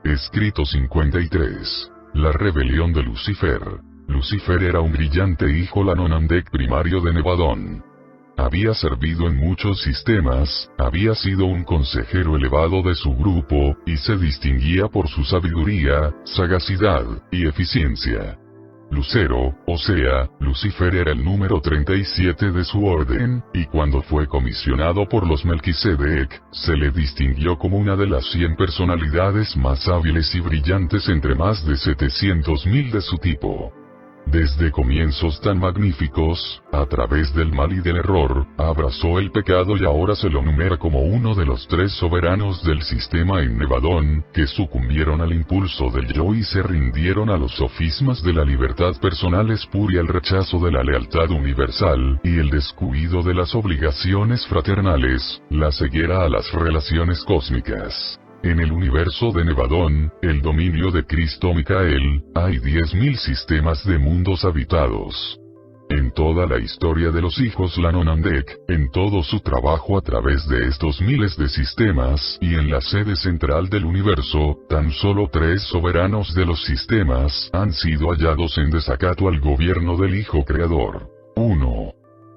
Escrito 53. La rebelión de Lucifer. Lucifer era un brillante hijo Lanonandek primario de Nevadón. Había servido en muchos sistemas, había sido un consejero elevado de su grupo, y se distinguía por su sabiduría, sagacidad, y eficiencia. Lucero, o sea, Lucifer era el número 37 de su orden, y cuando fue comisionado por los Melquisedec, se le distinguió como una de las 100 personalidades más hábiles y brillantes entre más de 700.000 de su tipo. Desde comienzos tan magníficos, a través del mal y del error, abrazó el pecado y ahora se lo numera como uno de los 3 soberanos del sistema en Nevadón, que sucumbieron al impulso del yo y se rindieron a los sofismas de la libertad personal espuria, el rechazo de la lealtad universal, y el descuido de las obligaciones fraternales, la ceguera a las relaciones cósmicas. En el universo de Nevadón, el dominio de Cristo Micael, hay 10.000 sistemas de mundos habitados. En toda la historia de los hijos Lanonandek, en todo su trabajo a través de estos miles de sistemas, y en la sede central del universo, tan solo 3 soberanos de los sistemas han sido hallados en desacato al gobierno del Hijo Creador. 1.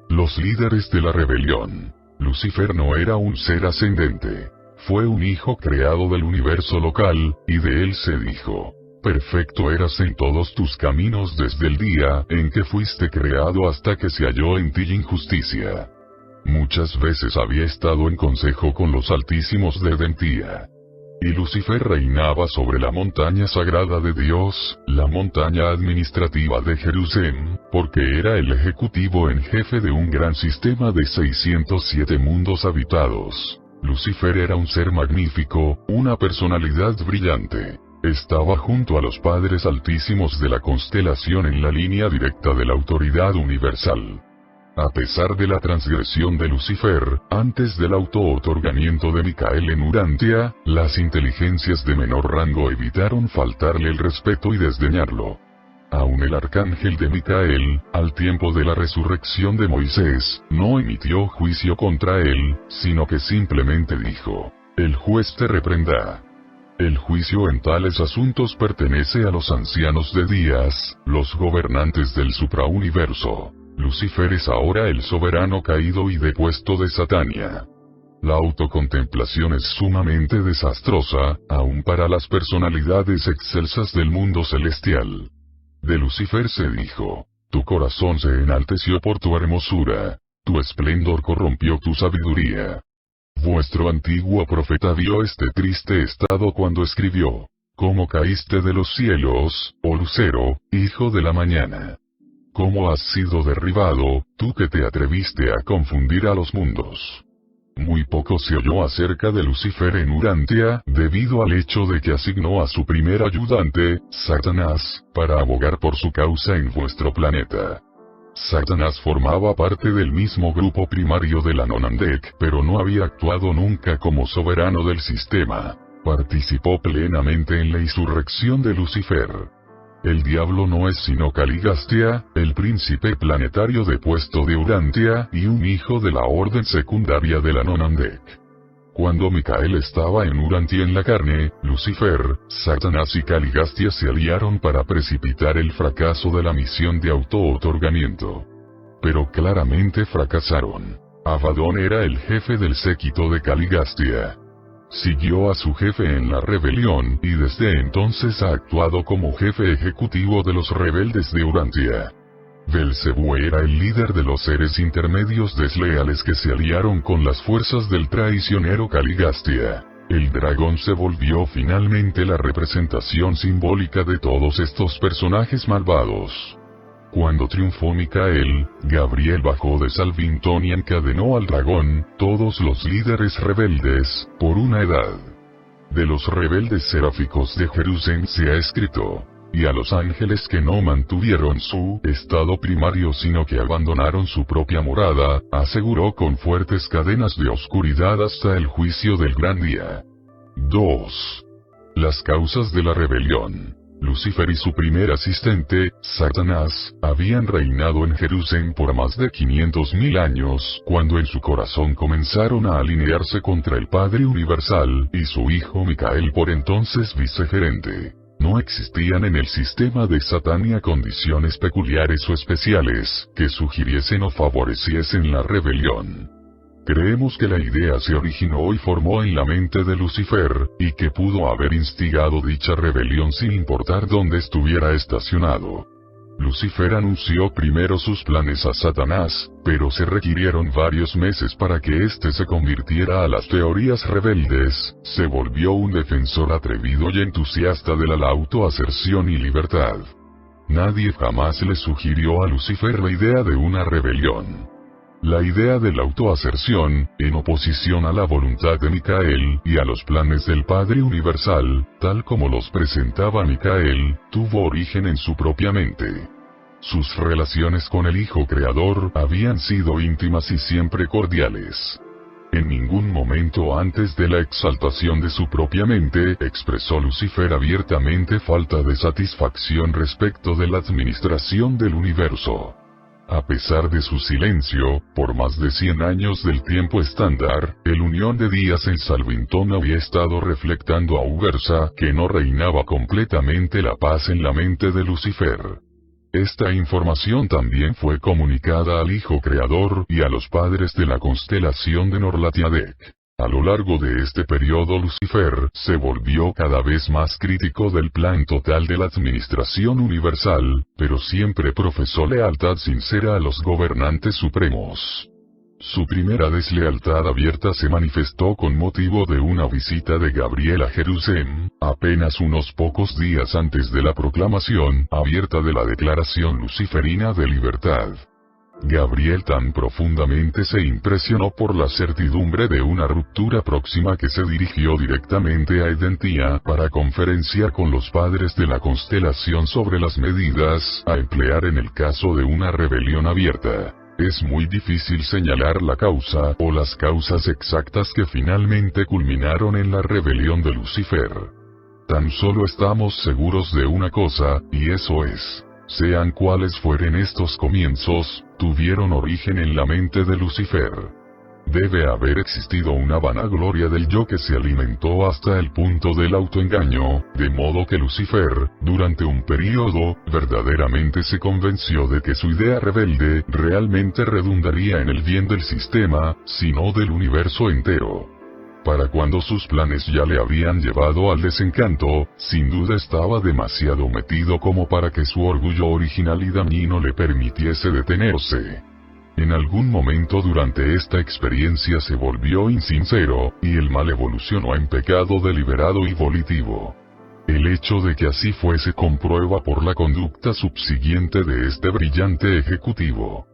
Los líderes de la rebelión. Lucifer no era un ser ascendente. Fue un hijo creado del universo local, y de él se dijo: perfecto eras en todos tus caminos desde el día en que fuiste creado hasta que se halló en ti injusticia. Muchas veces había estado en consejo con los altísimos de Dentía. Y Lucifer reinaba sobre la montaña sagrada de Dios, la montaña administrativa de Jerusalén, porque era el ejecutivo en jefe de un gran sistema de 607 mundos habitados. Lucifer era un ser magnífico, una personalidad brillante. Estaba junto a los padres altísimos de la constelación en la línea directa de la autoridad universal. A pesar de la transgresión de Lucifer, antes del auto-otorgamiento de Micael en Urantia, las inteligencias de menor rango evitaron faltarle el respeto y desdeñarlo. Aun el arcángel de Micael, al tiempo de la resurrección de Moisés, no emitió juicio contra él, sino que simplemente dijo: el juez te reprenda. El juicio en tales asuntos pertenece a los ancianos de días, los gobernantes del suprauniverso. Lucifer es ahora el soberano caído y depuesto de Satania. La autocontemplación es sumamente desastrosa, aun para las personalidades excelsas del mundo celestial. De Lucifer se dijo: tu corazón se enalteció por tu hermosura, tu esplendor corrompió tu sabiduría. Vuestro antiguo profeta vio este triste estado cuando escribió: ¿cómo caíste de los cielos, oh Lucero, hijo de la mañana? ¿Cómo has sido derribado, tú que te atreviste a confundir a los mundos? Muy poco se oyó acerca de Lucifer en Urantia, debido al hecho de que asignó a su primer ayudante, Satanás, para abogar por su causa en vuestro planeta. Satanás formaba parte del mismo grupo primario de Lanonandek, pero no había actuado nunca como soberano del sistema. Participó plenamente en la insurrección de Lucifer. El diablo no es sino Caligastia, el príncipe planetario depuesto de Urantia y un hijo de la orden secundaria de Lanonandek. Cuando Micael estaba en Urantia en la carne, Lucifer, Satanás y Caligastia se aliaron para precipitar el fracaso de la misión de auto-otorgamiento. Pero claramente fracasaron. Abadón era el jefe del séquito de Caligastia. Siguió a su jefe en la rebelión y desde entonces ha actuado como jefe ejecutivo de los rebeldes de Urantia. Belcebú era el líder de los seres intermedios desleales que se aliaron con las fuerzas del traicionero Caligastia. El dragón se volvió finalmente la representación simbólica de todos estos personajes malvados. Cuando triunfó Micael, Gabriel bajó de Salvington y encadenó al dragón, todos los líderes rebeldes, por una edad. De los rebeldes seráficos de Jerusalén se ha escrito: y a los ángeles que no mantuvieron su estado primario sino que abandonaron su propia morada, aseguró con fuertes cadenas de oscuridad hasta el juicio del gran día. 2. Las causas de la rebelión. Lucifer y su primer asistente, Satanás, habían reinado en Jerusalén por más de 500.000 años, cuando en su corazón comenzaron a alinearse contra el Padre Universal, y su hijo Micael por entonces vicegerente. No existían en el sistema de Satania condiciones peculiares o especiales, que sugiriesen o favoreciesen la rebelión. Creemos que la idea se originó y formó en la mente de Lucifer, y que pudo haber instigado dicha rebelión sin importar dónde estuviera estacionado. Lucifer anunció primero sus planes a Satanás, pero se requirieron varios meses para que éste se convirtiera a las teorías rebeldes, se volvió un defensor atrevido y entusiasta de la autoaserción y libertad. Nadie jamás le sugirió a Lucifer la idea de una rebelión. La idea de la autoaserción, en oposición a la voluntad de Micael y a los planes del Padre Universal, tal como los presentaba Micael, tuvo origen en su propia mente. Sus relaciones con el Hijo Creador habían sido íntimas y siempre cordiales. En ningún momento antes de la exaltación de su propia mente expresó Lucifer abiertamente falta de satisfacción respecto de la administración del universo. A pesar de su silencio, por más de 100 años del tiempo estándar, el unión de días en Salvington había estado reflectando a Ubersa que no reinaba completamente la paz en la mente de Lucifer. Esta información también fue comunicada al Hijo Creador y a los padres de la constelación de Norlatiadec. A lo largo de este periodo Lucifer se volvió cada vez más crítico del plan total de la administración universal, pero siempre profesó lealtad sincera a los gobernantes supremos. Su primera deslealtad abierta se manifestó con motivo de una visita de Gabriel a Jerusalén, apenas unos pocos días antes de la proclamación abierta de la Declaración Luciferina de Libertad. Gabriel tan profundamente se impresionó por la certidumbre de una ruptura próxima que se dirigió directamente a Edentia para conferenciar con los padres de la constelación sobre las medidas a emplear en el caso de una rebelión abierta. Es muy difícil señalar la causa o las causas exactas que finalmente culminaron en la rebelión de Lucifer. Tan solo estamos seguros de una cosa, y eso es: sean cuales fueren estos comienzos, tuvieron origen en la mente de Lucifer. Debe haber existido una vanagloria del yo que se alimentó hasta el punto del autoengaño, de modo que Lucifer, durante un período, verdaderamente se convenció de que su idea rebelde realmente redundaría en el bien del sistema, si no del universo entero. Para cuando sus planes ya le habían llevado al desencanto, sin duda estaba demasiado metido como para que su orgullo original y dañino le permitiese detenerse. En algún momento durante esta experiencia se volvió insincero, y el mal evolucionó en pecado deliberado y volitivo. El hecho de que así fuese comprueba por la conducta subsiguiente de este brillante ejecutivo.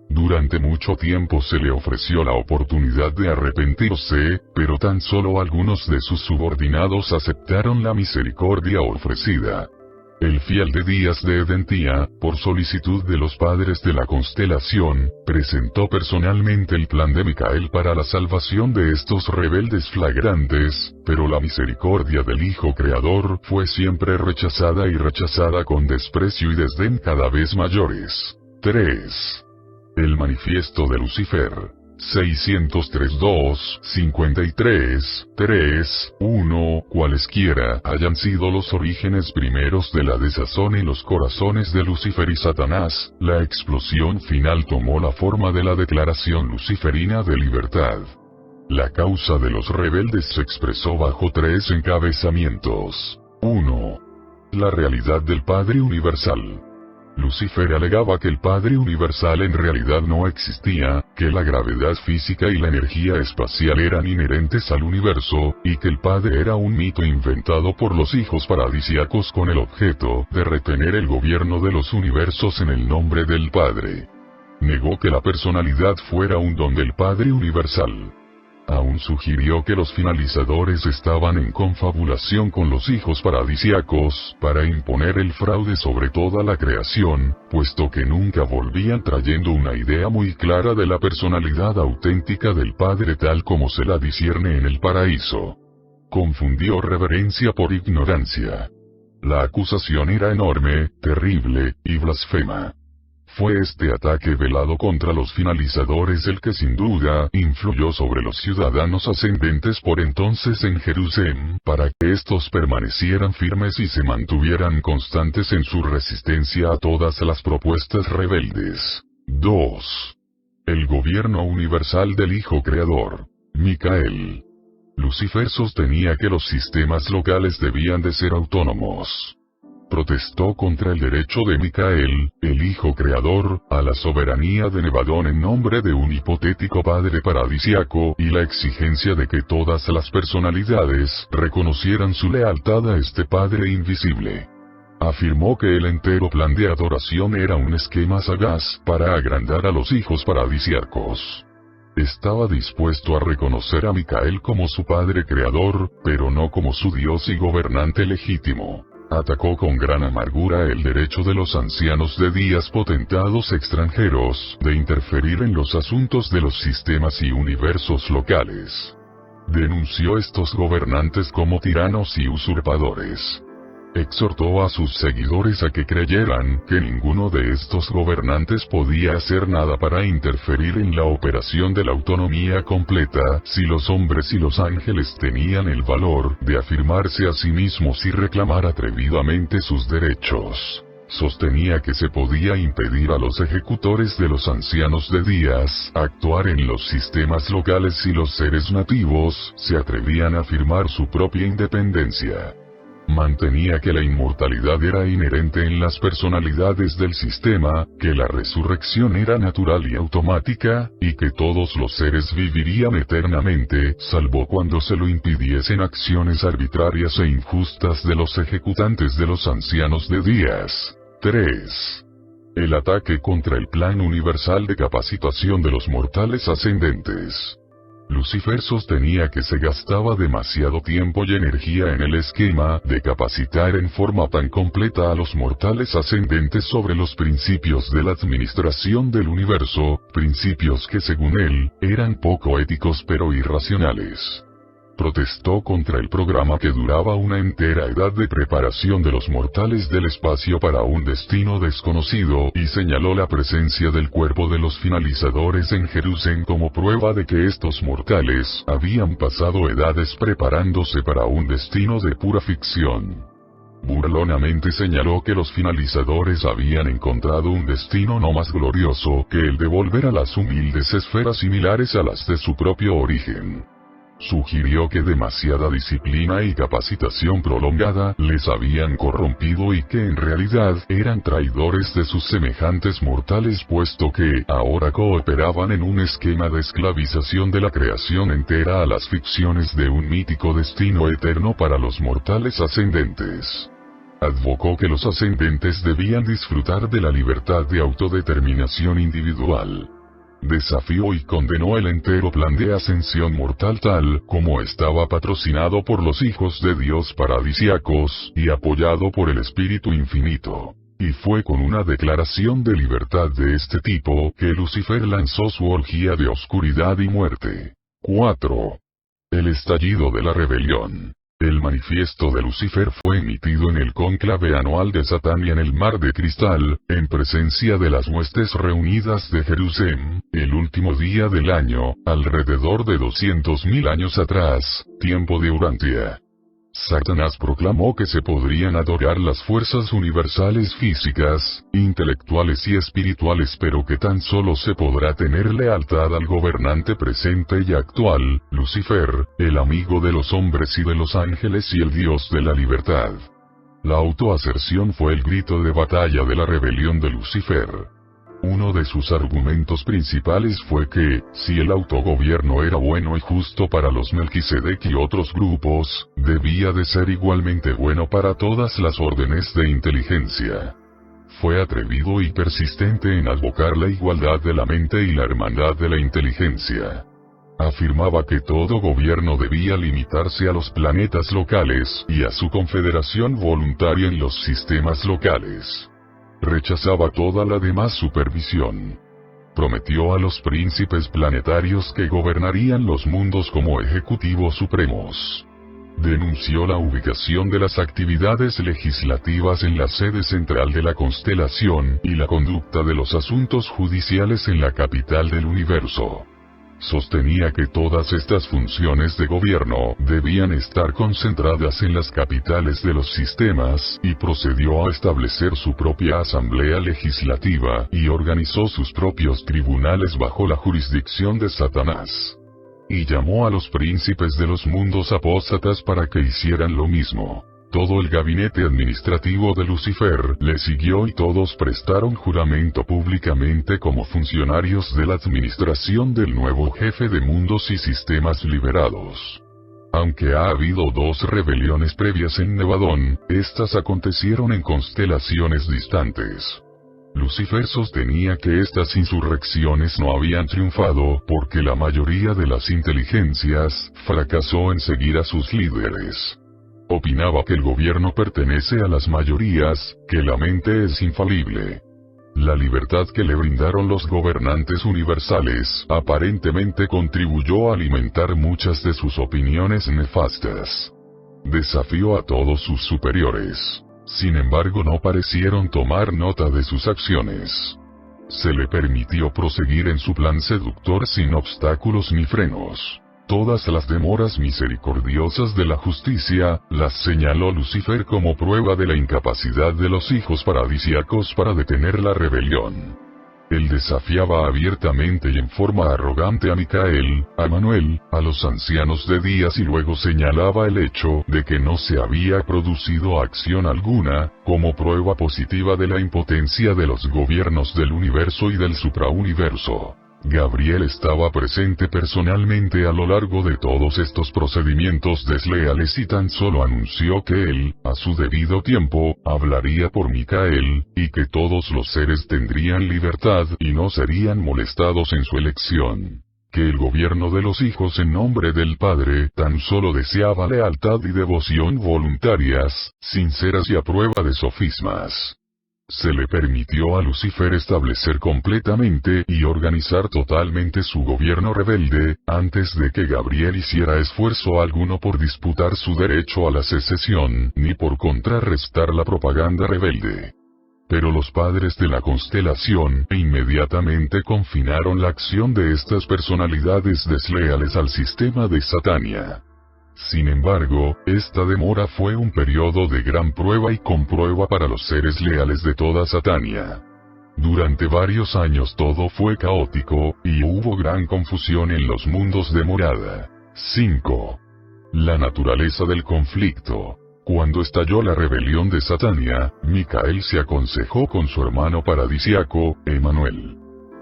Durante mucho tiempo se le ofreció la oportunidad de arrepentirse, pero tan solo algunos de sus subordinados aceptaron la misericordia ofrecida. El fiel de Díaz de Edentia, por solicitud de los padres de la constelación, presentó personalmente el plan de Micael para la salvación de estos rebeldes flagrantes, pero la misericordia del Hijo Creador fue siempre rechazada y rechazada con desprecio y desdén cada vez mayores. 3. El manifiesto de Lucifer. 603-2, 53, 3, 1, cualesquiera hayan sido los orígenes primeros de la desazón en los corazones de Lucifer y Satanás, la explosión final tomó la forma de la Declaración Luciferina de Libertad. La causa de los rebeldes se expresó bajo 3 encabezamientos. 1. La realidad del Padre Universal. Lucifer alegaba que el Padre Universal en realidad no existía, que la gravedad física y la energía espacial eran inherentes al universo, y que el Padre era un mito inventado por los hijos paradisíacos con el objeto de retener el gobierno de los universos en el nombre del Padre. Negó que la personalidad fuera un don del Padre Universal. Aún sugirió que los finalizadores estaban en confabulación con los hijos paradisíacos para imponer el fraude sobre toda la creación, puesto que nunca volvían trayendo una idea muy clara de la personalidad auténtica del Padre tal como se la discierne en el paraíso. Confundió reverencia por ignorancia. La acusación era enorme, terrible, y blasfema. Fue este ataque velado contra los finalizadores el que sin duda influyó sobre los ciudadanos ascendentes por entonces en Jerusalén, para que estos permanecieran firmes y se mantuvieran constantes en su resistencia a todas las propuestas rebeldes. 2. El gobierno universal del Hijo Creador. Micael. Lucifer sostenía que los sistemas locales debían de ser autónomos. Protestó contra el derecho de Micael, el Hijo Creador, a la soberanía de Nevadón en nombre de un hipotético Padre paradisíaco y la exigencia de que todas las personalidades reconocieran su lealtad a este Padre invisible. Afirmó que el entero plan de adoración era un esquema sagaz para agrandar a los hijos paradisíacos. Estaba dispuesto a reconocer a Micael como su Padre Creador, pero no como su Dios y gobernante legítimo. Atacó con gran amargura el derecho de los ancianos de días potentados extranjeros de interferir en los asuntos de los sistemas y universos locales. Denunció estos gobernantes como tiranos y usurpadores. Exhortó a sus seguidores a que creyeran que ninguno de estos gobernantes podía hacer nada para interferir en la operación de la autonomía completa, si los hombres y los ángeles tenían el valor de afirmarse a sí mismos y reclamar atrevidamente sus derechos. Sostenía que se podía impedir a los ejecutores de los ancianos de días actuar en los sistemas locales si los seres nativos se atrevían a afirmar su propia independencia. Mantenía que la inmortalidad era inherente en las personalidades del sistema, que la resurrección era natural y automática, y que todos los seres vivirían eternamente, salvo cuando se lo impidiesen acciones arbitrarias e injustas de los ejecutantes de los ancianos de días. 3. El ataque contra el plan universal de capacitación de los mortales ascendentes. Lucifer sostenía que se gastaba demasiado tiempo y energía en el esquema de capacitar en forma tan completa a los mortales ascendentes sobre los principios de la administración del universo, principios que según él, eran poco éticos pero irracionales. Protestó contra el programa que duraba una entera edad de preparación de los mortales del espacio para un destino desconocido y señaló la presencia del cuerpo de los finalizadores en Jerusalén como prueba de que estos mortales habían pasado edades preparándose para un destino de pura ficción. Burlonamente señaló que los finalizadores habían encontrado un destino no más glorioso que el de volver a las humildes esferas similares a las de su propio origen. Sugirió que demasiada disciplina y capacitación prolongada les habían corrompido y que en realidad eran traidores de sus semejantes mortales puesto que ahora cooperaban en un esquema de esclavización de la creación entera a las ficciones de un mítico destino eterno para los mortales ascendentes. Advocó que los ascendentes debían disfrutar de la libertad de autodeterminación individual. Desafió y condenó el entero plan de ascensión mortal tal como estaba patrocinado por los hijos de Dios paradisíacos y apoyado por el Espíritu Infinito. Y fue con una declaración de libertad de este tipo que Lucifer lanzó su orgía de oscuridad y muerte. 4. El estallido de la rebelión. El manifiesto de Lucifer fue emitido en el cónclave anual de Satán y en el mar de cristal, en presencia de las huestes reunidas de Jerusalén, el último día del año, alrededor de 200.000 años atrás, tiempo de Urantia. Satanás proclamó que se podrían adorar las fuerzas universales físicas, intelectuales y espirituales pero que tan solo se podrá tener lealtad al gobernante presente y actual, Lucifer, el amigo de los hombres y de los ángeles y el Dios de la libertad. La autoaserción fue el grito de batalla de la rebelión de Lucifer. Uno de sus argumentos principales fue que, si el autogobierno era bueno y justo para los Melquisedec y otros grupos, debía de ser igualmente bueno para todas las órdenes de inteligencia. Fue atrevido y persistente en advocar la igualdad de la mente y la hermandad de la inteligencia. Afirmaba que todo gobierno debía limitarse a los planetas locales y a su confederación voluntaria en los sistemas locales. Rechazaba toda la demás supervisión. Prometió a los príncipes planetarios que gobernarían los mundos como ejecutivos supremos. Denunció la ubicación de las actividades legislativas en la sede central de la constelación y la conducta de los asuntos judiciales en la capital del universo. Sostenía que todas estas funciones de gobierno debían estar concentradas en las capitales de los sistemas, y procedió a establecer su propia asamblea legislativa, y organizó sus propios tribunales bajo la jurisdicción de Satanás. Y llamó a los príncipes de los mundos apóstatas para que hicieran lo mismo. Todo el gabinete administrativo de Lucifer le siguió y todos prestaron juramento públicamente como funcionarios de la administración del nuevo jefe de mundos y sistemas liberados. Aunque ha habido 2 rebeliones previas en Nevadón, estas acontecieron en constelaciones distantes. Lucifer sostenía que estas insurrecciones no habían triunfado porque la mayoría de las inteligencias fracasó en seguir a sus líderes. Opinaba que el gobierno pertenece a las mayorías, que la mente es infalible. La libertad que le brindaron los gobernantes universales aparentemente contribuyó a alimentar muchas de sus opiniones nefastas. Desafió a todos sus superiores. Sin embargo, no parecieron tomar nota de sus acciones. Se le permitió proseguir en su plan seductor sin obstáculos ni frenos. Todas las demoras misericordiosas de la justicia, las señaló Lucifer como prueba de la incapacidad de los hijos paradisíacos para detener la rebelión. Él desafiaba abiertamente y en forma arrogante a Micael, a Manuel, a los ancianos de días y luego señalaba el hecho de que no se había producido acción alguna, como prueba positiva de la impotencia de los gobiernos del universo y del suprauniverso. Gabriel estaba presente personalmente a lo largo de todos estos procedimientos desleales y tan solo anunció que él, a su debido tiempo, hablaría por Micael, y que todos los seres tendrían libertad y no serían molestados en su elección. Que el gobierno de los hijos en nombre del Padre tan solo deseaba lealtad y devoción voluntarias, sinceras y a prueba de sofismas. Se le permitió a Lucifer establecer completamente y organizar totalmente su gobierno rebelde, antes de que Gabriel hiciera esfuerzo alguno por disputar su derecho a la secesión, ni por contrarrestar la propaganda rebelde. Pero los padres de la constelación inmediatamente confinaron la acción de estas personalidades desleales al sistema de Satania. Sin embargo, esta demora fue un periodo de gran prueba y comprueba para los seres leales de toda Satania. Durante varios años todo fue caótico, y hubo gran confusión en los mundos de morada. 5. La naturaleza del conflicto. Cuando estalló la rebelión de Satania, Micael se aconsejó con su hermano paradisíaco, Emanuel.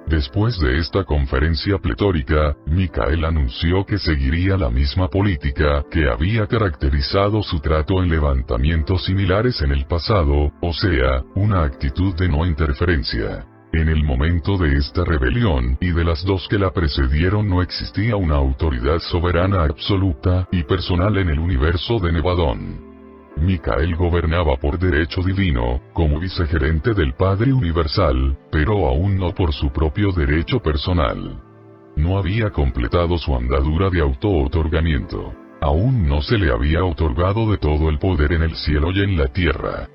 Después de esta conferencia pletórica, Micael anunció que seguiría la misma política que había caracterizado su trato en levantamientos similares en el pasado, o sea, una actitud de no interferencia. En el momento de esta rebelión y de las 2 que la precedieron no existía una autoridad soberana absoluta y personal en el universo de Nevadón. Micael gobernaba por derecho divino, como vicegerente del Padre Universal, pero aún no por su propio derecho personal. No había completado su andadura de auto-otorgamiento. Aún no se le había otorgado de todo el poder en el cielo y en la tierra.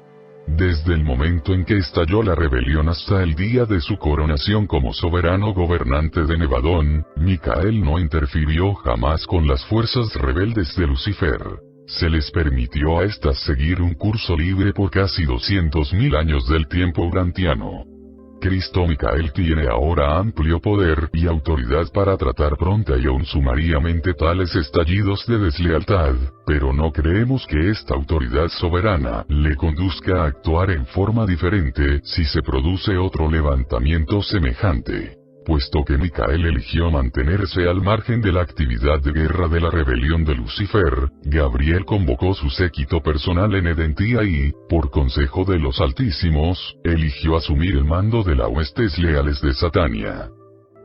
Desde el momento en que estalló la rebelión hasta el día de su coronación como soberano gobernante de Nevadón, Micael no interfirió jamás con las fuerzas rebeldes de Lucifer. Se les permitió a estas seguir un curso libre por casi 200.000 años del tiempo urantiano. Cristo Micael tiene ahora amplio poder y autoridad para tratar pronta y aún sumariamente tales estallidos de deslealtad, pero no creemos que esta autoridad soberana le conduzca a actuar en forma diferente si se produce otro levantamiento semejante. Puesto que Micael eligió mantenerse al margen de la actividad de guerra de la rebelión de Lucifer, Gabriel convocó su séquito personal en Edentía y, por consejo de los Altísimos, eligió asumir el mando de las huestes leales de Satania.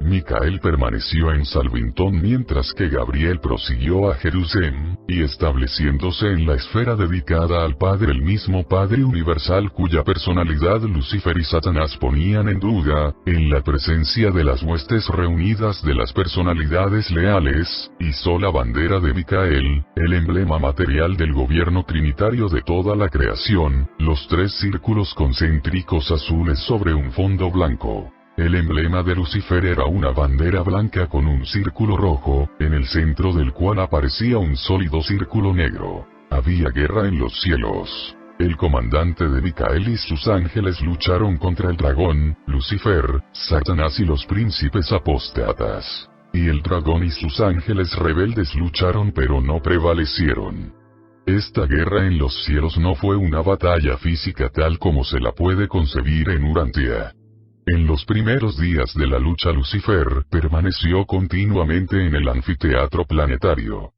Micael permaneció en Salvington mientras que Gabriel prosiguió a Jerusalén, y estableciéndose en la esfera dedicada al Padre, el mismo Padre Universal cuya personalidad Lucifer y Satanás ponían en duda, en la presencia de las huestes reunidas de las personalidades leales, izó la bandera de Micael, el emblema material del gobierno trinitario de toda la creación, los tres círculos concéntricos azules sobre un fondo blanco. El emblema de Lucifer era una bandera blanca con un círculo rojo, en el centro del cual aparecía un sólido círculo negro. Había guerra en los cielos. El comandante de Micael y sus ángeles lucharon contra el dragón, Lucifer, Satanás y los príncipes apóstatas. Y el dragón y sus ángeles rebeldes lucharon pero no prevalecieron. Esta guerra en los cielos no fue una batalla física tal como se la puede concebir en Urantia. En los primeros días de la lucha Lucifer permaneció continuamente en el anfiteatro planetario.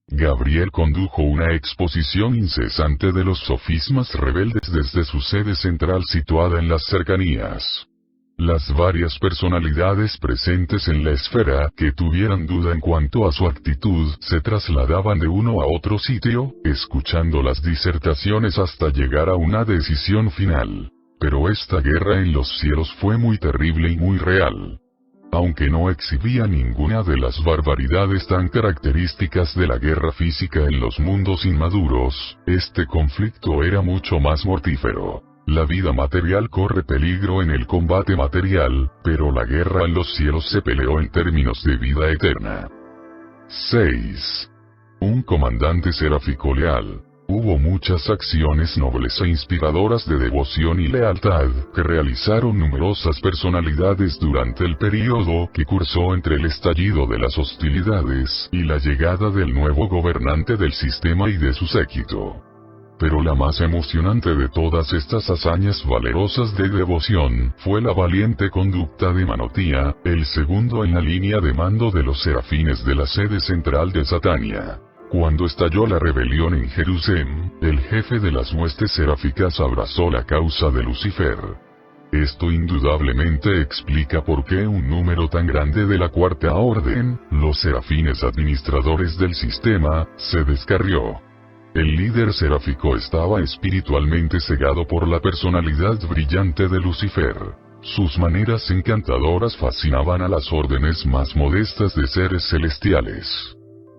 Gabriel condujo una exposición incesante de los sofismas rebeldes desde su sede central situada en las cercanías. Las varias personalidades presentes en la esfera que tuvieran duda en cuanto a su actitud se trasladaban de uno a otro sitio, escuchando las disertaciones hasta llegar a una decisión final. Pero esta guerra en los cielos fue muy terrible y muy real. Aunque no exhibía ninguna de las barbaridades tan características de la guerra física en los mundos inmaduros, este conflicto era mucho más mortífero. La vida material corre peligro en el combate material, pero la guerra en los cielos se peleó en términos de vida eterna. 6. Un comandante seráfico leal. Hubo muchas acciones nobles e inspiradoras de devoción y lealtad que realizaron numerosas personalidades durante el período que cursó entre el estallido de las hostilidades y la llegada del nuevo gobernante del sistema y de su séquito. Pero la más emocionante de todas estas hazañas valerosas de devoción fue la valiente conducta de Manotía, el segundo en la línea de mando de los serafines de la sede central de Satania. Cuando estalló la rebelión en Jerusalén, el jefe de las huestes seráficas abrazó la causa de Lucifer. Esto indudablemente explica por qué un número tan grande de la Cuarta Orden, los serafines administradores del sistema, se descarrió. El líder seráfico estaba espiritualmente cegado por la personalidad brillante de Lucifer. Sus maneras encantadoras fascinaban a las órdenes más modestas de seres celestiales.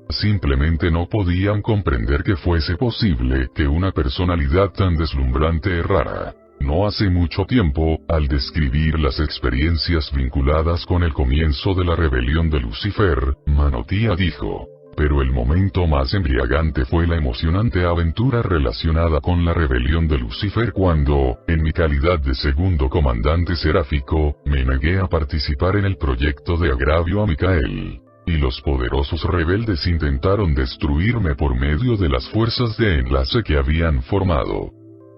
Simplemente no podían comprender que fuese posible que una personalidad tan deslumbrante errara. No hace mucho tiempo, al describir las experiencias vinculadas con el comienzo de la rebelión de Lucifer, Manotía dijo: pero el momento más embriagante fue la emocionante aventura relacionada con la rebelión de Lucifer cuando, en mi calidad de segundo comandante seráfico, me negué a participar en el proyecto de agravio a Micael. Y los poderosos rebeldes intentaron destruirme por medio de las fuerzas de enlace que habían formado.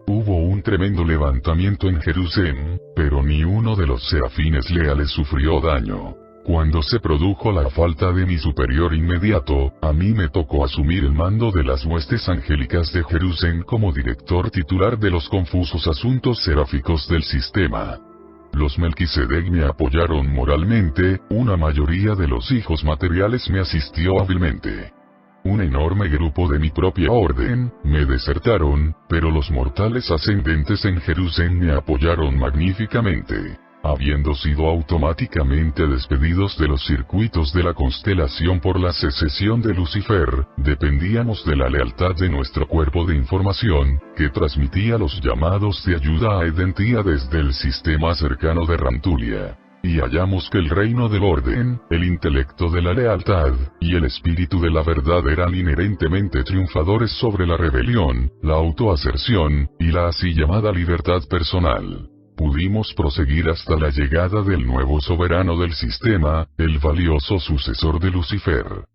Hubo un tremendo levantamiento en Jerusalén, pero ni uno de los serafines leales sufrió daño. Cuando se produjo la falta de mi superior inmediato, a mí me tocó asumir el mando de las huestes angélicas de Jerusalén como director titular de los confusos asuntos seráficos del sistema. Los Melquisedec me apoyaron moralmente, una mayoría de los hijos materiales me asistió hábilmente. Un enorme grupo de mi propia orden me desertaron, pero los mortales ascendentes en Jerusalén me apoyaron magníficamente. Habiendo sido automáticamente despedidos de los circuitos de la constelación por la secesión de Lucifer, dependíamos de la lealtad de nuestro cuerpo de información, que transmitía los llamados de ayuda a Edentía desde el sistema cercano de Rantulia. Y hallamos que el reino del orden, el intelecto de la lealtad, y el espíritu de la verdad eran inherentemente triunfadores sobre la rebelión, la autoaserción, y la así llamada libertad personal. pudimos proseguir hasta la llegada del nuevo soberano del sistema, el valioso sucesor de Lucifer.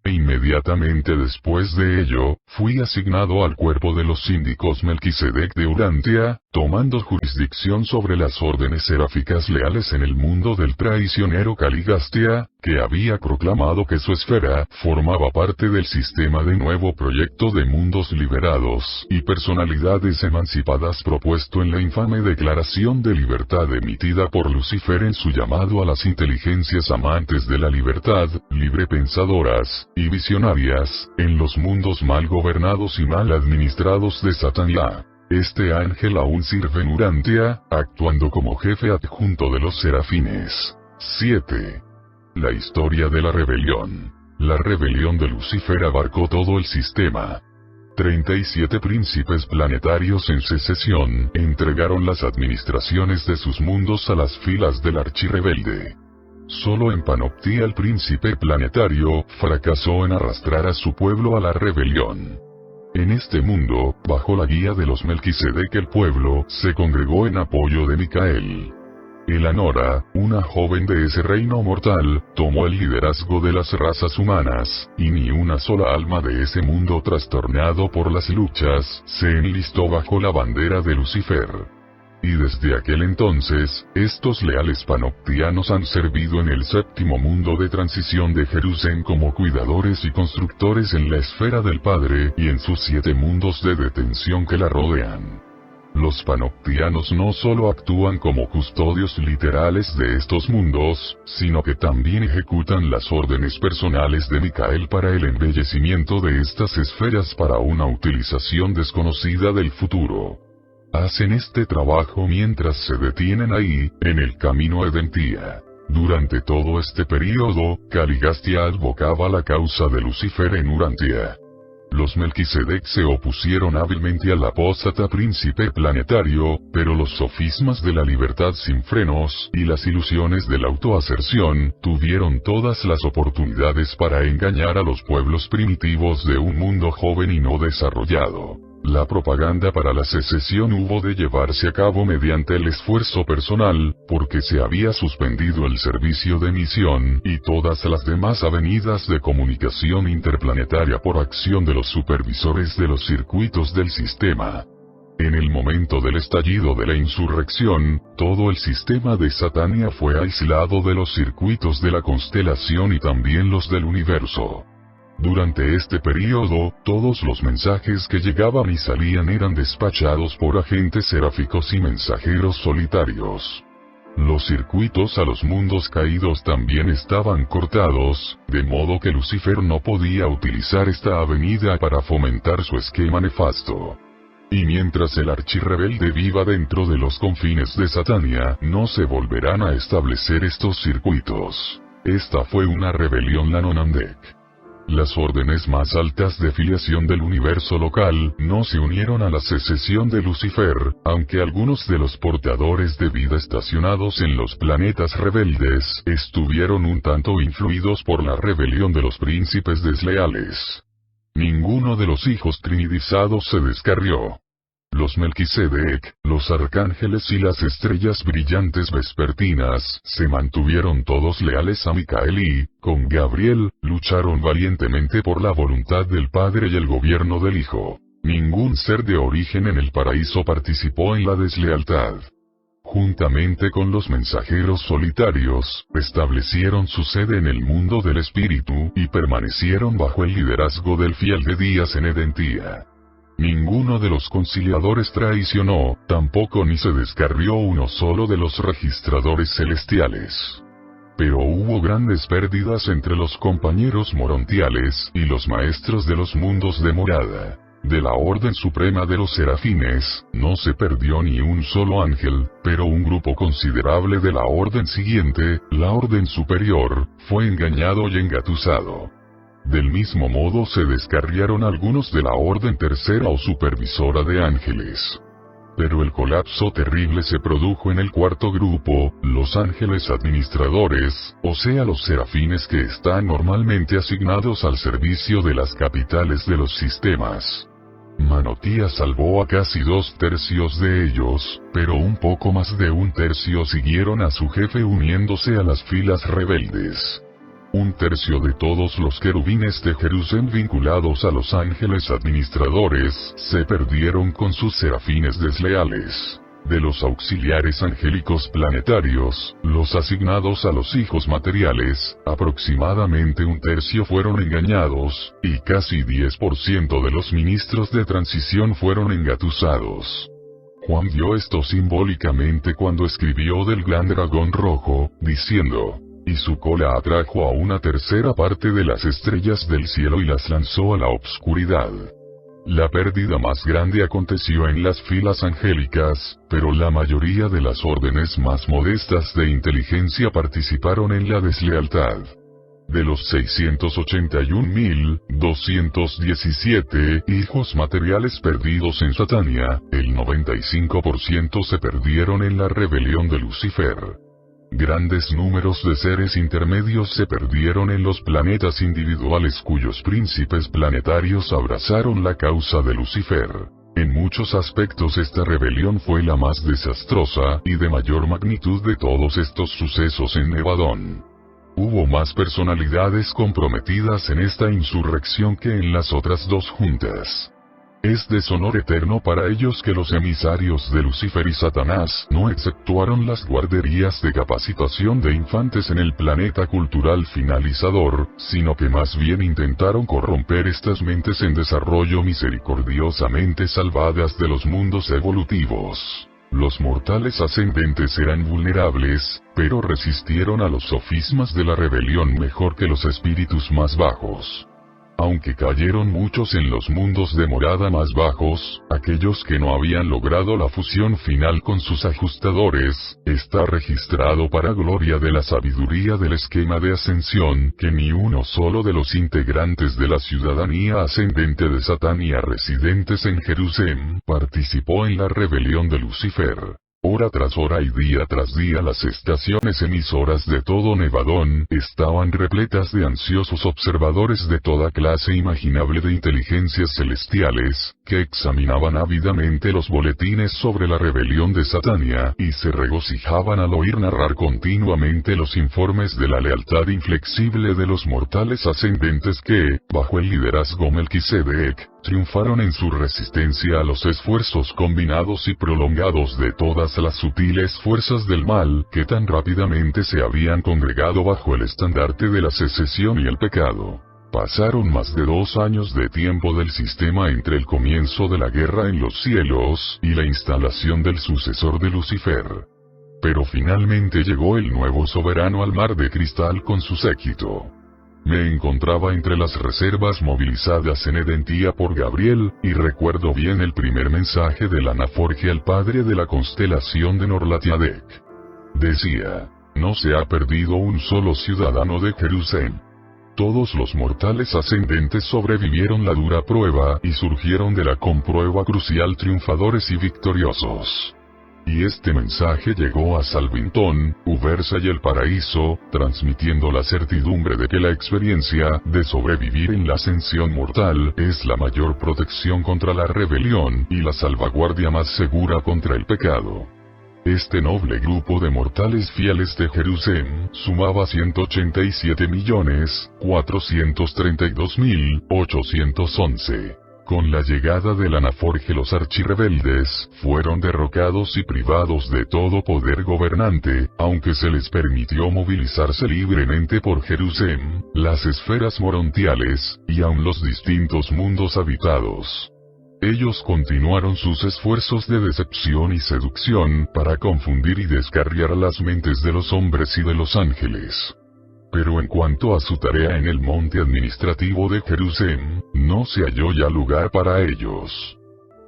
E inmediatamente después de ello, fui asignado al cuerpo de los síndicos Melquisedec de Urantia, tomando jurisdicción sobre las órdenes seráficas leales en el mundo del traicionero Caligastia, que había proclamado que su esfera formaba parte del sistema de nuevo proyecto de mundos liberados y personalidades emancipadas propuesto en la infame Declaración de Libertad emitida por Lucifer en su llamado a las inteligencias amantes de la libertad, librepensadoras y visionarias, en los mundos mal gobernados y mal administrados de Satania. Este ángel aún sirve en Urantia, actuando como jefe adjunto de los serafines. 7. La historia de la rebelión. La rebelión de Lucifer abarcó todo el sistema. 37 príncipes planetarios en secesión entregaron las administraciones de sus mundos a las filas del archirrebelde. Solo en Panoptía el príncipe planetario fracasó en arrastrar a su pueblo a la rebelión. En este mundo, bajo la guía de los Melquisedec, el pueblo se congregó en apoyo de Micael. Elanora, una joven de ese reino mortal, tomó el liderazgo de las razas humanas, y ni una sola alma de ese mundo trastornado por las luchas se enlistó bajo la bandera de Lucifer. Y desde aquel entonces, estos leales panoptianos han servido en el séptimo mundo de transición de Jerusalén como cuidadores y constructores en la esfera del Padre y en sus 7 mundos de detención que la rodean. Los panoptianos no solo actúan como custodios literales de estos mundos, sino que también ejecutan las órdenes personales de Micael para el embellecimiento de estas esferas para una utilización desconocida del futuro. Hacen este trabajo mientras se detienen ahí, en el camino a Edentía. Durante todo este período, Caligastia advocaba la causa de Lucifer en Urantia. Los Melquisedec se opusieron hábilmente al apóstata príncipe planetario, pero los sofismas de la libertad sin frenos y las ilusiones de la autoaserción tuvieron todas las oportunidades para engañar a los pueblos primitivos de un mundo joven y no desarrollado. La propaganda para la secesión hubo de llevarse a cabo mediante el esfuerzo personal, porque se había suspendido el servicio de misión y todas las demás avenidas de comunicación interplanetaria por acción de los supervisores de los circuitos del sistema. En el momento del estallido de la insurrección, todo el sistema de Satania fue aislado de los circuitos de la constelación y también los del universo. Durante este período, todos los mensajes que llegaban y salían eran despachados por agentes seráficos y mensajeros solitarios. Los circuitos a los mundos caídos también estaban cortados, de modo que Lucifer no podía utilizar esta avenida para fomentar su esquema nefasto. Y mientras el archirrebelde viva dentro de los confines de Satania, no se volverán a establecer estos circuitos. Esta fue una rebelión Lanonandek. Las órdenes más altas de filiación del universo local no se unieron a la secesión de Lucifer, aunque algunos de los portadores de vida estacionados en los planetas rebeldes estuvieron un tanto influidos por la rebelión de los príncipes desleales. Ninguno de los hijos trinidizados se descarrió. Los Melquisedec, los arcángeles y las estrellas brillantes vespertinas se mantuvieron todos leales a Micael y, con Gabriel, lucharon valientemente por la voluntad del Padre y el gobierno del Hijo. Ningún ser de origen en el paraíso participó en la deslealtad. Juntamente con los mensajeros solitarios, establecieron su sede en el mundo del espíritu y permanecieron bajo el liderazgo del fiel de Días en Edentía. Ninguno de los conciliadores traicionó, tampoco ni se descarrió uno solo de los registradores celestiales. Pero hubo grandes pérdidas entre los compañeros morontiales y los maestros de los mundos de morada. De la Orden Suprema de los Serafines, no se perdió ni un solo ángel, pero un grupo considerable de la Orden siguiente, la Orden Superior, fue engañado y engatusado. Del mismo modo se descarriaron algunos de la Orden Tercera o Supervisora de Ángeles. Pero el colapso terrible se produjo en el cuarto grupo, los ángeles administradores, o sea los serafines que están normalmente asignados al servicio de las capitales de los sistemas. Manotías salvó a casi 2/3 de ellos, pero un poco más de 1/3 siguieron a su jefe uniéndose a las filas rebeldes. 1/3 de todos los querubines de Jerusalén vinculados a los ángeles administradores, se perdieron con sus serafines desleales. De los auxiliares angélicos planetarios, los asignados a los hijos materiales, aproximadamente 1/3 fueron engañados, y casi 10% de los ministros de transición fueron engatusados. Juan vio esto simbólicamente cuando escribió del gran dragón rojo, diciendo: y su cola atrajo a 1/3 parte de las estrellas del cielo y las lanzó a la obscuridad. La pérdida más grande aconteció en las filas angélicas, pero la mayoría de las órdenes más modestas de inteligencia participaron en la deslealtad. De los 681.217 hijos materiales perdidos en Satania, el 95% se perdieron en la rebelión de Lucifer. Grandes números de seres intermedios se perdieron en los planetas individuales cuyos príncipes planetarios abrazaron la causa de Lucifer. En muchos aspectos esta rebelión fue la más desastrosa y de mayor magnitud de todos estos sucesos en Nevadón. Hubo más personalidades comprometidas en esta insurrección que en las otras dos juntas. Es deshonor eterno para ellos que los emisarios de Lucifer y Satanás no exceptuaron las guarderías de capacitación de infantes en el planeta cultural finalizador, sino que más bien intentaron corromper estas mentes en desarrollo misericordiosamente salvadas de los mundos evolutivos. Los mortales ascendentes eran vulnerables, pero resistieron a los sofismas de la rebelión mejor que los espíritus más bajos. Aunque cayeron muchos en los mundos de morada más bajos, aquellos que no habían logrado la fusión final con sus ajustadores, está registrado para gloria de la sabiduría del esquema de ascensión que ni uno solo de los integrantes de la ciudadanía ascendente de Satania residentes en Jerusalén participó en la rebelión de Lucifer. Hora tras hora y día tras día las estaciones emisoras de todo Nevadón estaban repletas de ansiosos observadores de toda clase imaginable de inteligencias celestiales, que examinaban ávidamente los boletines sobre la rebelión de Satania y se regocijaban al oír narrar continuamente los informes de la lealtad inflexible de los mortales ascendentes que, bajo el liderazgo Melquisedec, triunfaron en su resistencia a los esfuerzos combinados y prolongados de todas las sutiles fuerzas del mal que tan rápidamente se habían congregado bajo el estandarte de la secesión y el pecado. Pasaron más de 2 años de tiempo del sistema entre el comienzo de la guerra en los cielos y la instalación del sucesor de Lucifer. Pero finalmente llegó el nuevo soberano al mar de cristal con su séquito. Me encontraba entre las reservas movilizadas en Edentía por Gabriel, y recuerdo bien el primer mensaje de la Anaforge al padre de la constelación de Norlatiadec. Decía: no se ha perdido un solo ciudadano de Jerusalén. Todos los mortales ascendentes sobrevivieron la dura prueba y surgieron de la comprueba crucial triunfadores y victoriosos. Y este mensaje llegó a Salvington, Uversa y el Paraíso, transmitiendo la certidumbre de que la experiencia de sobrevivir en la ascensión mortal es la mayor protección contra la rebelión y la salvaguardia más segura contra el pecado. Este noble grupo de mortales fieles de Jerusalén sumaba 187.432.811. Con la llegada de la Anaforge los archirrebeldes fueron derrocados y privados de todo poder gobernante, aunque se les permitió movilizarse libremente por Jerusalén, las esferas morontiales, y aun los distintos mundos habitados. Ellos continuaron sus esfuerzos de decepción y seducción para confundir y descarriar las mentes de los hombres y de los ángeles. Pero en cuanto a su tarea en el monte administrativo de Jerusalén, no se halló ya lugar para ellos.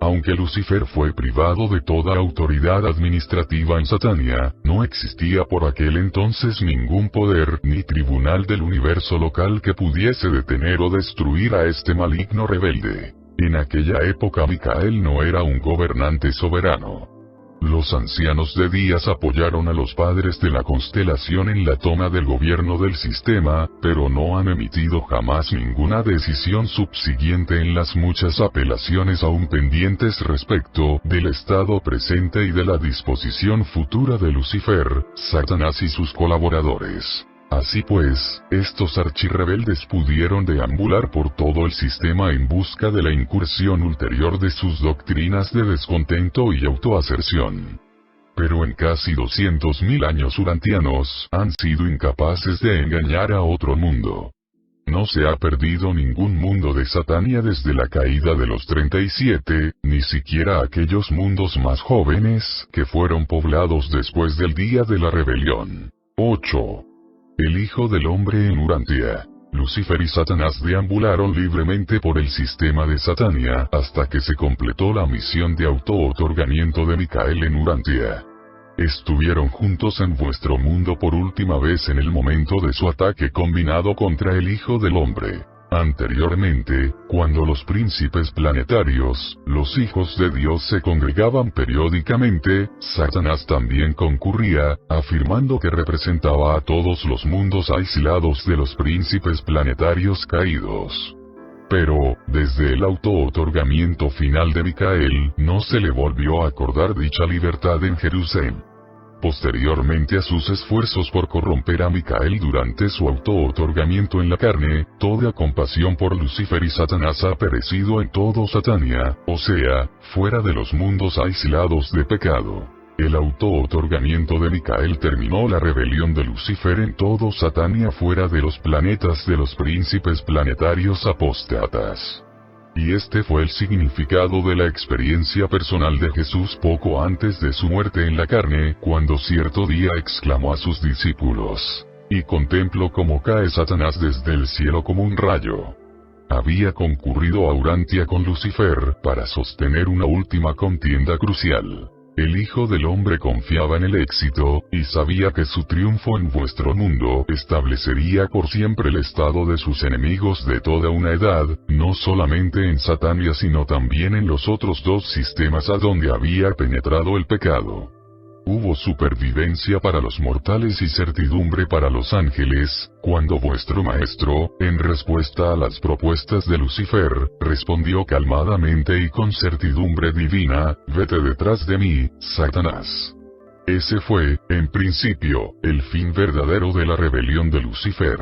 Aunque Lucifer fue privado de toda autoridad administrativa en Satania, no existía por aquel entonces ningún poder ni tribunal del universo local que pudiese detener o destruir a este maligno rebelde. En aquella época Micael no era un gobernante soberano. Los ancianos de Días apoyaron a los padres de la constelación en la toma del gobierno del sistema, pero no han emitido jamás ninguna decisión subsiguiente en las muchas apelaciones aún pendientes respecto del estado presente y de la disposición futura de Lucifer, Satanás y sus colaboradores. Así pues, estos archirrebeldes pudieron deambular por todo el sistema en busca de la incursión ulterior de sus doctrinas de descontento y autoaserción. Pero en casi 200.000 años urantianos, han sido incapaces de engañar a otro mundo. No se ha perdido ningún mundo de Satania desde la caída de los 37, ni siquiera aquellos mundos más jóvenes, que fueron poblados después del día de la rebelión. 8. El Hijo del Hombre en Urantia. Lucifer y Satanás deambularon libremente por el sistema de Satania, hasta que se completó la misión de auto-otorgamiento de Micael en Urantia. Estuvieron juntos en vuestro mundo por última vez en el momento de su ataque combinado contra el Hijo del Hombre. Anteriormente, cuando los príncipes planetarios, los hijos de Dios se congregaban periódicamente, Satanás también concurría, afirmando que representaba a todos los mundos aislados de los príncipes planetarios caídos. Pero, desde el auto-otorgamiento final de Micael, no se le volvió a acordar dicha libertad en Jerusalén. Posteriormente a sus esfuerzos por corromper a Micael durante su auto-otorgamiento en la carne, toda compasión por Lucifer y Satanás ha perecido en todo Satania, o sea, fuera de los mundos aislados de pecado. El auto-otorgamiento de Micael terminó la rebelión de Lucifer en todo Satania fuera de los planetas de los príncipes planetarios apóstatas. Y este fue el significado de la experiencia personal de Jesús poco antes de su muerte en la carne, cuando cierto día exclamó a sus discípulos: «Y contemplo cómo cae Satanás desde el cielo como un rayo». Había concurrido a Urantia con Lucifer para sostener una última contienda crucial. El Hijo del Hombre confiaba en el éxito, y sabía que su triunfo en vuestro mundo establecería por siempre el estado de sus enemigos de toda una edad, no solamente en Satania sino también en los otros dos sistemas a donde había penetrado el pecado. Hubo supervivencia para los mortales y certidumbre para los ángeles, cuando vuestro maestro, en respuesta a las propuestas de Lucifer, respondió calmadamente y con certidumbre divina: «Vete detrás de mí, Satanás». Ese fue, en principio, el fin verdadero de la rebelión de Lucifer.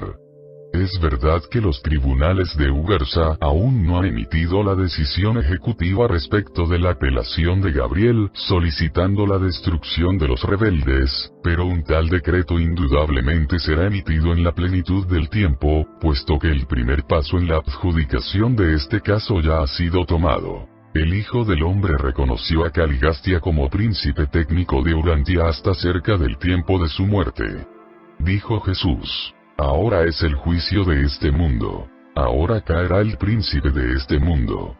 Es verdad que los tribunales de Ugarsa aún no han emitido la decisión ejecutiva respecto de la apelación de Gabriel solicitando la destrucción de los rebeldes, pero un tal decreto indudablemente será emitido en la plenitud del tiempo, puesto que el primer paso en la adjudicación de este caso ya ha sido tomado. El Hijo del Hombre reconoció a Caligastia como príncipe técnico de Urantia hasta cerca del tiempo de su muerte. Dijo Jesús: «Ahora es el juicio de este mundo. Ahora caerá el príncipe de este mundo».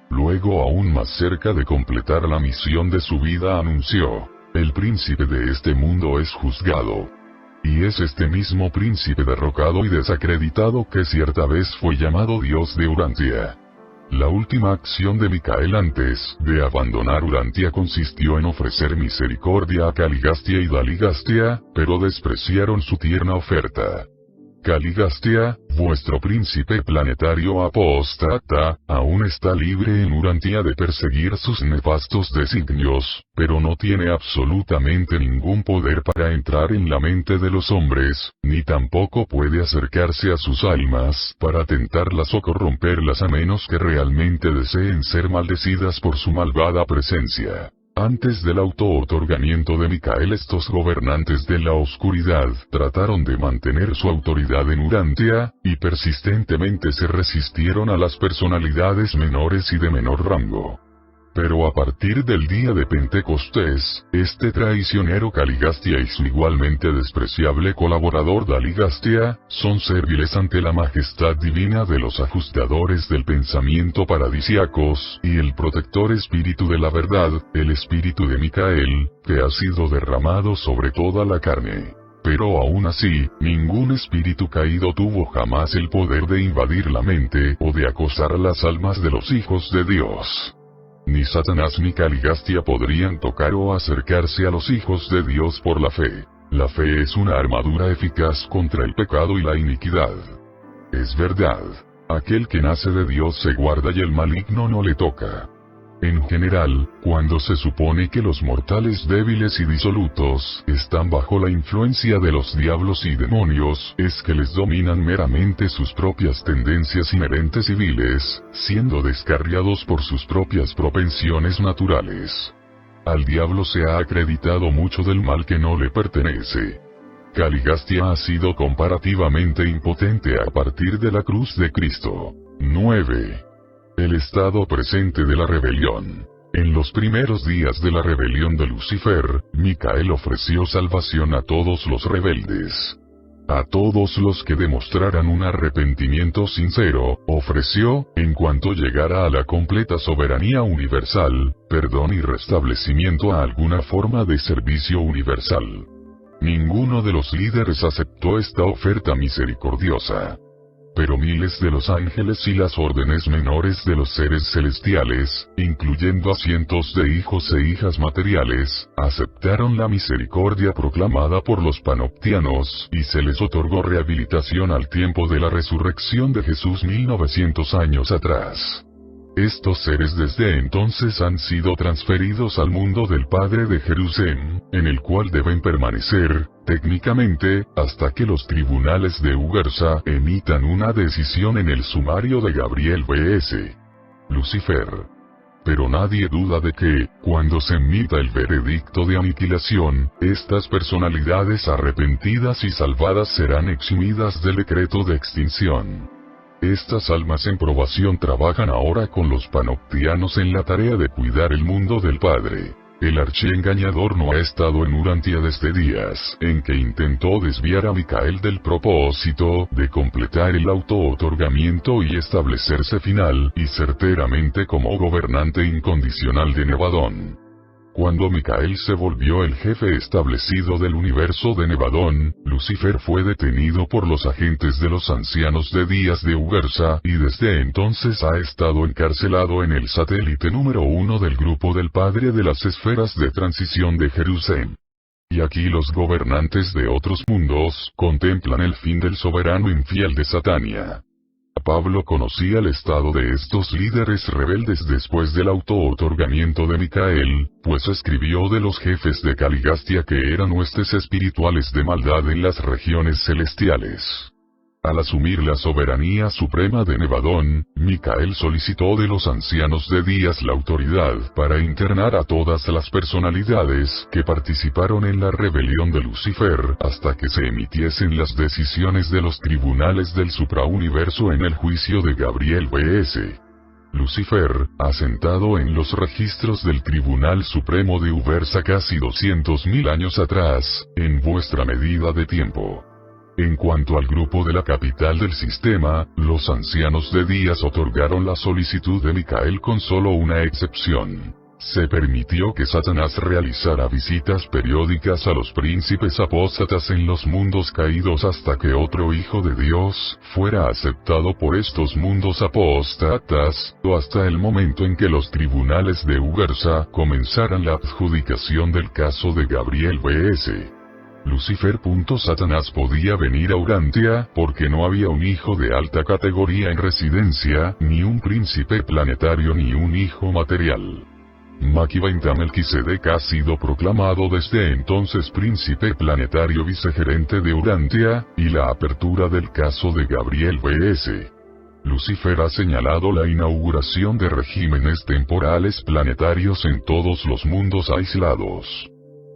Luego, aún más cerca de completar la misión de su vida, anunció: «El príncipe de este mundo es juzgado». Y es este mismo príncipe derrocado y desacreditado que cierta vez fue llamado Dios de Urantia. La última acción de Micael antes de abandonar Urantia consistió en ofrecer misericordia a Caligastia y Daligastia, pero despreciaron su tierna oferta. Caligastia, vuestro príncipe planetario apóstata, aún está libre en Urantia de perseguir sus nefastos designios, pero no tiene absolutamente ningún poder para entrar en la mente de los hombres, ni tampoco puede acercarse a sus almas para tentarlas o corromperlas a menos que realmente deseen ser maldecidas por su malvada presencia. Antes del auto-otorgamiento de Micael, estos gobernantes de la oscuridad trataron de mantener su autoridad en Urantia, y persistentemente se resistieron a las personalidades menores y de menor rango. Pero a partir del día de Pentecostés, este traicionero Caligastia y su igualmente despreciable colaborador Daligastia, son serviles ante la majestad divina de los ajustadores del pensamiento paradisiacos, y el protector espíritu de la verdad, el espíritu de Micael, que ha sido derramado sobre toda la carne. Pero aún así, ningún espíritu caído tuvo jamás el poder de invadir la mente o de acosar las almas de los hijos de Dios. ni Satanás ni Caligastia podrían tocar o acercarse a los hijos de Dios por la fe. La fe es una armadura eficaz contra el pecado y la iniquidad. Es verdad. Aquel que nace de Dios se guarda y el maligno no le toca. En general, cuando se supone que los mortales débiles y disolutos están bajo la influencia de los diablos y demonios, es que les dominan meramente sus propias tendencias inherentes y viles, siendo descarriados por sus propias propensiones naturales. Al diablo se ha acreditado mucho del mal que no le pertenece. Caligastia ha sido comparativamente impotente a partir de la cruz de Cristo. 9. El estado presente de la rebelión. En los primeros días de la rebelión de Lucifer, Micael ofreció salvación a todos los rebeldes. A todos los que demostraran un arrepentimiento sincero, ofreció, en cuanto llegara a la completa soberanía universal, perdón y restablecimiento a alguna forma de servicio universal. Ninguno de los líderes aceptó esta oferta misericordiosa. Pero miles de los ángeles y las órdenes menores de los seres celestiales, incluyendo a cientos de hijos e hijas materiales, aceptaron la misericordia proclamada por los panoptianos, y se les otorgó rehabilitación al tiempo de la resurrección de Jesús 1900 años atrás. Estos seres desde entonces han sido transferidos al mundo del Padre de Jerusalén, en el cual deben permanecer, técnicamente, hasta que los tribunales de Ugarsa emitan una decisión en el sumario de Gabriel vs. Lucifer. Pero nadie duda de que, cuando se emita el veredicto de aniquilación, estas personalidades arrepentidas y salvadas serán eximidas del decreto de extinción. Estas almas en probación trabajan ahora con los panoptianos en la tarea de cuidar el mundo del Padre. El archiengañador no ha estado en Urantia desde días en que intentó desviar a Micael del propósito de completar el auto-otorgamiento y establecerse final y certeramente como gobernante incondicional de Nevadón. Cuando Micael se volvió el jefe establecido del universo de Nevadón, Lucifer fue detenido por los agentes de los ancianos de días de Ugarsa y desde entonces ha estado encarcelado en el satélite número 1 del grupo del Padre de las esferas de transición de Jerusalén. Y aquí los gobernantes de otros mundos contemplan el fin del soberano infiel de Satania. Pablo conocía el estado de estos líderes rebeldes después del auto-otorgamiento de Micael, pues escribió de los jefes de Caligastia que eran huestes espirituales de maldad en las regiones celestiales. Al asumir la soberanía suprema de Nevadón, Micael solicitó de los ancianos de días la autoridad para internar a todas las personalidades que participaron en la rebelión de Lucifer hasta que se emitiesen las decisiones de los tribunales del suprauniverso en el juicio de Gabriel vs. Lucifer, asentado en los registros del Tribunal Supremo de Ugarsa casi 200.000 años atrás, en vuestra medida de tiempo. En cuanto al grupo de la capital del sistema, los ancianos de días otorgaron la solicitud de Micael con solo una excepción. Se permitió que Satanás realizara visitas periódicas a los príncipes apóstatas en los mundos caídos hasta que otro hijo de Dios fuera aceptado por estos mundos apóstatas, o hasta el momento en que los tribunales de Ugarsa comenzaran la adjudicación del caso de Gabriel vs. Lucifer. Satanás podía venir a Urantia, porque no había un hijo de alta categoría en residencia, ni un príncipe planetario ni un hijo material. Maquivainta Melquisedec ha sido proclamado desde entonces príncipe planetario vicegerente de Urantia, y la apertura del caso de Gabriel vs. Lucifer ha señalado la inauguración de regímenes temporales planetarios en todos los mundos aislados.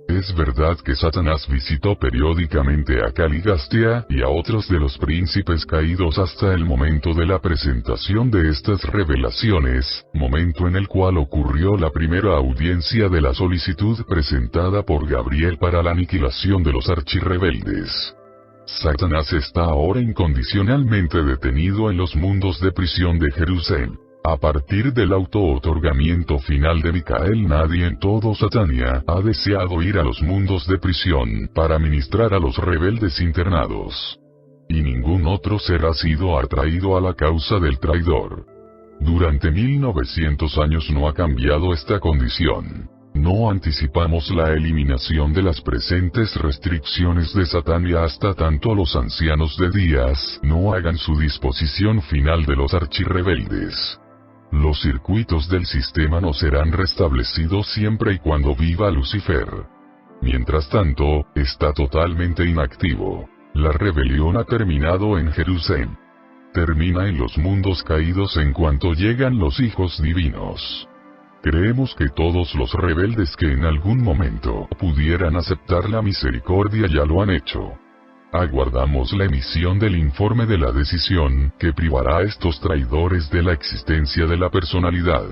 Es verdad que Satanás visitó periódicamente a Caligastia y a otros de los príncipes caídos hasta el momento de la presentación de estas revelaciones, momento en el cual ocurrió la primera audiencia de la solicitud presentada por Gabriel para la aniquilación de los archirrebeldes. Satanás está ahora incondicionalmente detenido en los mundos de prisión de Jerusalén. A partir del auto-otorgamiento final de Micael, nadie en todo Satania ha deseado ir a los mundos de prisión para ministrar a los rebeldes internados. Y ningún otro ser ha sido atraído a la causa del traidor. Durante 1900 años no ha cambiado esta condición. No anticipamos la eliminación de las presentes restricciones de Satán y hasta tanto los ancianos de días no hagan su disposición final de los archirrebeldes. Los circuitos del sistema no serán restablecidos siempre y cuando viva Lucifer. Mientras tanto, está totalmente inactivo. La rebelión ha terminado en Jerusalén. Termina en los mundos caídos en cuanto llegan los hijos divinos. Creemos que todos los rebeldes que en algún momento pudieran aceptar la misericordia ya lo han hecho. Aguardamos la emisión del informe de la decisión que privará a estos traidores de la existencia de la personalidad.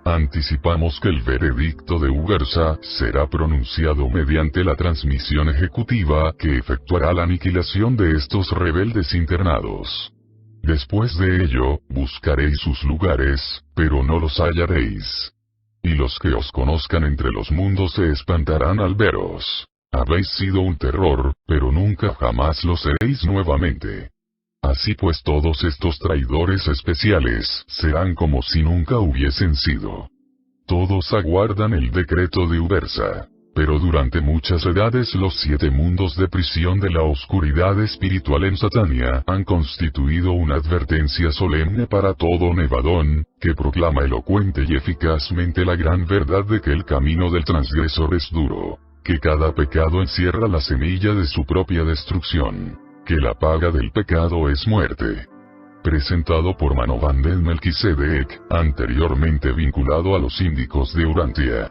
Anticipamos que el veredicto de Ugarza será pronunciado mediante la transmisión ejecutiva que efectuará la aniquilación de estos rebeldes internados. Después de ello, buscaréis sus lugares, pero no los hallaréis. Y los que os conozcan entre los mundos se espantarán al veros. Habéis sido un terror, pero nunca jamás lo seréis nuevamente. Así pues todos estos traidores especiales serán como si nunca hubiesen sido. Todos aguardan el decreto de Ugarza. Pero durante muchas edades los 7 mundos de prisión de la oscuridad espiritual en Satania han constituido una advertencia solemne para todo Nevadón, que proclama elocuente y eficazmente la gran verdad de que el camino del transgresor es duro, que cada pecado encierra la semilla de su propia destrucción, que la paga del pecado es muerte. Presentado por Manobán del Melquisedec, anteriormente vinculado a los síndicos de Urantia.